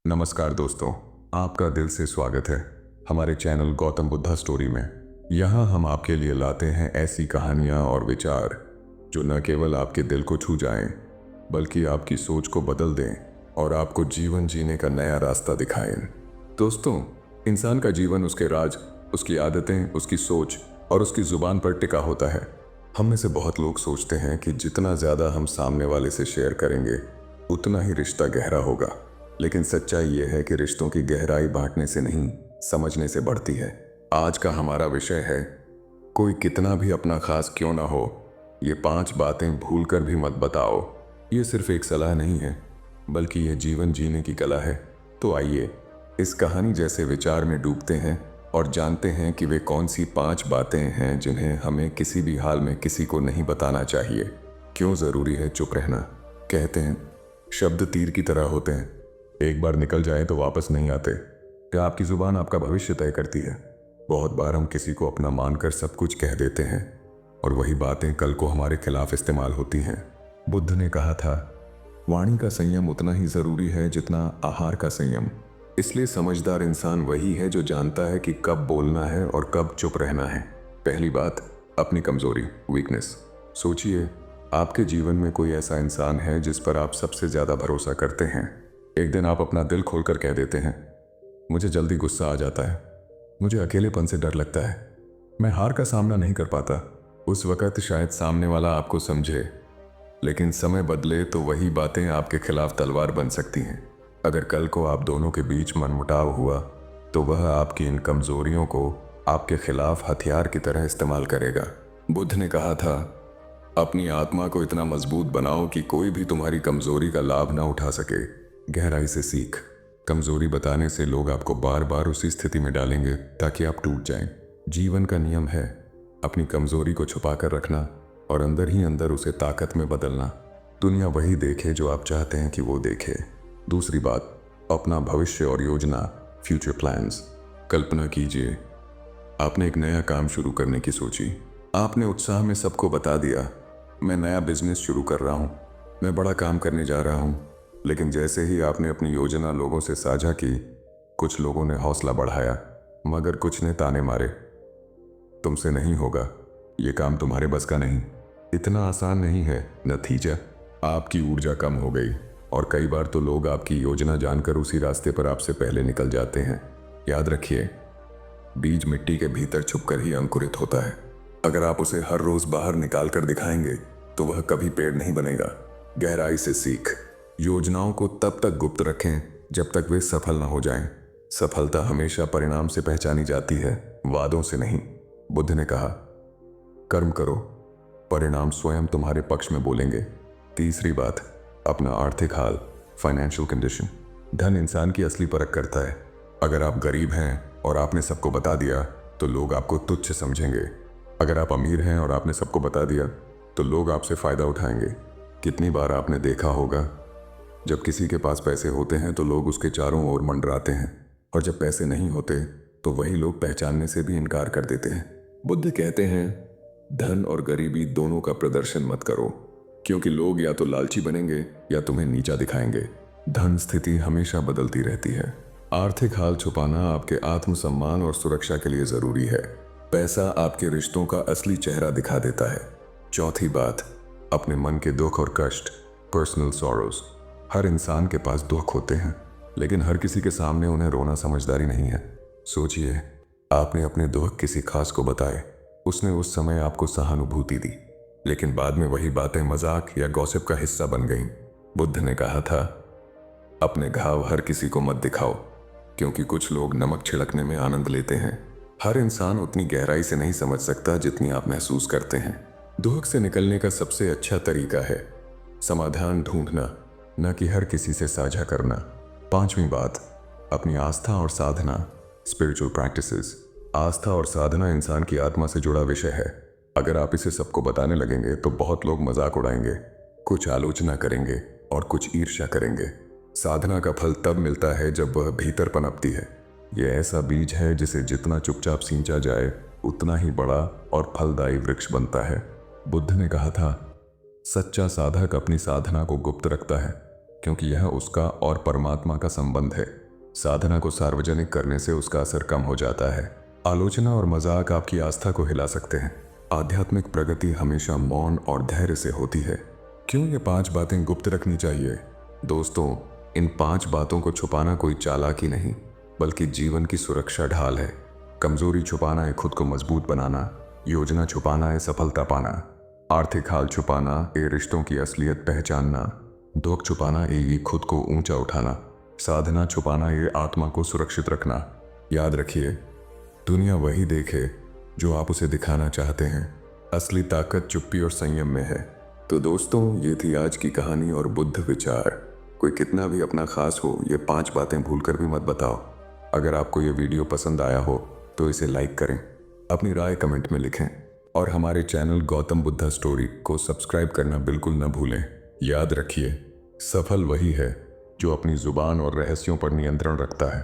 नमस्कार दोस्तों, आपका दिल से स्वागत है हमारे चैनल गौतम बुद्धा स्टोरी में। यहाँ हम आपके लिए लाते हैं ऐसी कहानियाँ और विचार जो न केवल आपके दिल को छू जाएं, बल्कि आपकी सोच को बदल दें और आपको जीवन जीने का नया रास्ता दिखाएं। दोस्तों, इंसान का जीवन उसके राज, उसकी आदतें, उसकी सोच और उसकी जुबान पर टिका होता है। हम में से बहुत लोग सोचते हैं कि जितना ज़्यादा हम सामने वाले से शेयर करेंगे उतना ही रिश्ता गहरा होगा, लेकिन सच्चाई यह है कि रिश्तों की गहराई बांटने से नहीं, समझने से बढ़ती है। आज का हमारा विषय है, कोई कितना भी अपना खास क्यों ना हो, ये 5 बातें भूल कर भी मत बताओ। ये सिर्फ एक सलाह नहीं है, बल्कि ये जीवन जीने की कला है। तो आइए इस कहानी जैसे विचार में डूबते हैं और जानते हैं कि वे कौन सी 5 बातें हैं जिन्हें हमें किसी भी हाल में किसी को नहीं बताना चाहिए। क्यों ज़रूरी है चुप रहना? कहते हैं शब्द तीर की तरह होते हैं, एक बार निकल जाए तो वापस नहीं आते। क्या आपकी जुबान आपका भविष्य तय करती है? बहुत बार हम किसी को अपना मानकर सब कुछ कह देते हैं और वही बातें कल को हमारे खिलाफ इस्तेमाल होती हैं। बुद्ध ने कहा था, वाणी का संयम उतना ही जरूरी है जितना आहार का संयम। इसलिए समझदार इंसान वही है जो जानता है कि कब बोलना है और कब चुप रहना है। पहली बात, अपनी कमजोरी, वीकनेस। सोचिए, आपके जीवन में कोई ऐसा इंसान है जिस पर आप सबसे ज्यादा भरोसा करते हैं। एक दिन आप अपना दिल खोलकर कह देते हैं, मुझे जल्दी गुस्सा आ जाता है, मुझे अकेलेपन से डर लगता है, मैं हार का सामना नहीं कर पाता। उस वक़्त शायद सामने वाला आपको समझे, लेकिन समय बदले तो वही बातें आपके खिलाफ तलवार बन सकती हैं। अगर कल को आप दोनों के बीच मनमुटाव हुआ तो वह आपकी इन कमजोरियों को आपके खिलाफ हथियार की तरह इस्तेमाल करेगा। बुद्ध ने कहा था, अपनी आत्मा को इतना मजबूत बनाओ कि कोई भी तुम्हारी कमजोरी का लाभ ना उठा सके। गहराई से सीख, कमजोरी बताने से लोग आपको बार बार उसी स्थिति में डालेंगे ताकि आप टूट जाएं। जीवन का नियम है अपनी कमजोरी को छुपा कर रखना और अंदर ही अंदर उसे ताकत में बदलना। दुनिया वही देखे जो आप चाहते हैं कि वो देखे। दूसरी बात, अपना भविष्य और योजना, फ्यूचर प्लान्स। कल्पना कीजिए, आपने एक नया काम शुरू करने की सोची। आपने उत्साह में सबको बता दिया, मैं नया बिजनेस शुरू कर रहा हूँ, मैं बड़ा काम करने जा रहा हूँ। लेकिन जैसे ही आपने अपनी योजना लोगों से साझा की, कुछ लोगों ने हौसला बढ़ाया, मगर कुछ ने ताने मारे, तुमसे नहीं होगा, ये काम तुम्हारे बस का नहीं, इतना आसान नहीं है। नतीजा, आपकी ऊर्जा कम हो गई और कई बार तो लोग आपकी योजना जानकर उसी रास्ते पर आपसे पहले निकल जाते हैं। याद रखिए, बीज मिट्टी के भीतर छुपकर ही अंकुरित होता है। अगर आप उसे हर रोज बाहर निकाल कर दिखाएंगे तो वह कभी पेड़ नहीं बनेगा। गहराई से सीख, योजनाओं को तब तक गुप्त रखें जब तक वे सफल न हो जाएं। सफलता हमेशा परिणाम से पहचानी जाती है, वादों से नहीं। बुद्ध ने कहा, कर्म करो, परिणाम स्वयं तुम्हारे पक्ष में बोलेंगे। तीसरी बात, अपना आर्थिक हाल, फाइनेंशियल कंडीशन। धन इंसान की असली परख करता है। अगर आप गरीब हैं और आपने सबको बता दिया तो लोग आपको तुच्छ समझेंगे। अगर आप अमीर हैं और आपने सबको बता दिया तो लोग आपसे फायदा उठाएंगे। कितनी बार आपने देखा होगा, जब किसी के पास पैसे होते हैं तो लोग उसके चारों ओर मंडराते हैं, और जब पैसे नहीं होते तो वही लोग पहचानने से भी इनकार कर देते हैं। बुद्ध कहते हैं, धन और गरीबी दोनों का प्रदर्शन मत करो, क्योंकि लोग या तो लालची बनेंगे या तुम्हें नीचा दिखाएंगे। धन स्थिति हमेशा बदलती रहती है। आर्थिक हाल छुपाना आपके आत्मसम्मान और सुरक्षा के लिए जरूरी है। पैसा आपके रिश्तों का असली चेहरा दिखा देता है। चौथी बात, अपने मन के दुख और कष्ट, पर्सनल सॉरोज। हर इंसान के पास दुख होते हैं, लेकिन हर किसी के सामने उन्हें रोना समझदारी नहीं है। सोचिए, आपने अपने दुख किसी खास को बताए, उसने उस समय आपको सहानुभूति दी, लेकिन बाद में वही बातें मजाक या गॉसिप का हिस्सा बन गईं। बुद्ध ने कहा था, अपने घाव हर किसी को मत दिखाओ, क्योंकि कुछ लोग नमक छिड़कने में आनंद लेते हैं। हर इंसान उतनी गहराई से नहीं समझ सकता जितनी आप महसूस करते हैं। दुख से निकलने का सबसे अच्छा तरीका है समाधान ढूंढना, न कि हर किसी से साझा करना। पांचवी बात, अपनी आस्था और साधना, स्पिरिचुअल प्रैक्टिसेस। आस्था और साधना इंसान की आत्मा से जुड़ा विषय है। अगर आप इसे सबको बताने लगेंगे तो बहुत लोग मजाक उड़ाएंगे, कुछ आलोचना करेंगे और कुछ ईर्ष्या करेंगे। साधना का फल तब मिलता है जब वह भीतर पनपती है। यह ऐसा बीज है जिसे जितना चुपचाप सींचा जाए उतना ही बड़ा और फलदायी वृक्ष बनता है। बुद्ध ने कहा था, सच्चा साधक अपनी साधना को गुप्त रखता है, क्योंकि यह उसका और परमात्मा का संबंध है। साधना को सार्वजनिक करने से उसका असर कम हो जाता है। आलोचना और मजाक आपकी आस्था को हिला सकते हैं। आध्यात्मिक प्रगति हमेशा मौन और धैर्य से होती है। क्यों ये 5 बातें गुप्त रखनी चाहिए? दोस्तों, इन 5 बातों को छुपाना कोई चालाकी नहीं, बल्कि जीवन की सुरक्षा ढाल है। कमजोरी छुपाना है खुद को मजबूत बनाना, योजना छुपाना है सफलता पाना, आर्थिक हाल छुपाना है रिश्तों की असलियत पहचानना, दुख छुपाना है ये खुद को ऊंचा उठाना, साधना छुपाना है आत्मा को सुरक्षित रखना। याद रखिए, दुनिया वही देखे जो आप उसे दिखाना चाहते हैं। असली ताकत चुप्पी और संयम में है। तो दोस्तों, ये थी आज की कहानी और बुद्ध विचार। कोई कितना भी अपना खास हो, ये 5 बातें भूलकर भी मत बताओ। अगर आपको ये वीडियो पसंद आया हो तो इसे लाइक करें, अपनी राय कमेंट में लिखें और हमारे चैनल गौतम बुद्धा स्टोरी को सब्सक्राइब करना बिल्कुल न भूलें। याद रखिए, सफल वही है जो अपनी जुबान और रहस्यों पर नियंत्रण रखता है।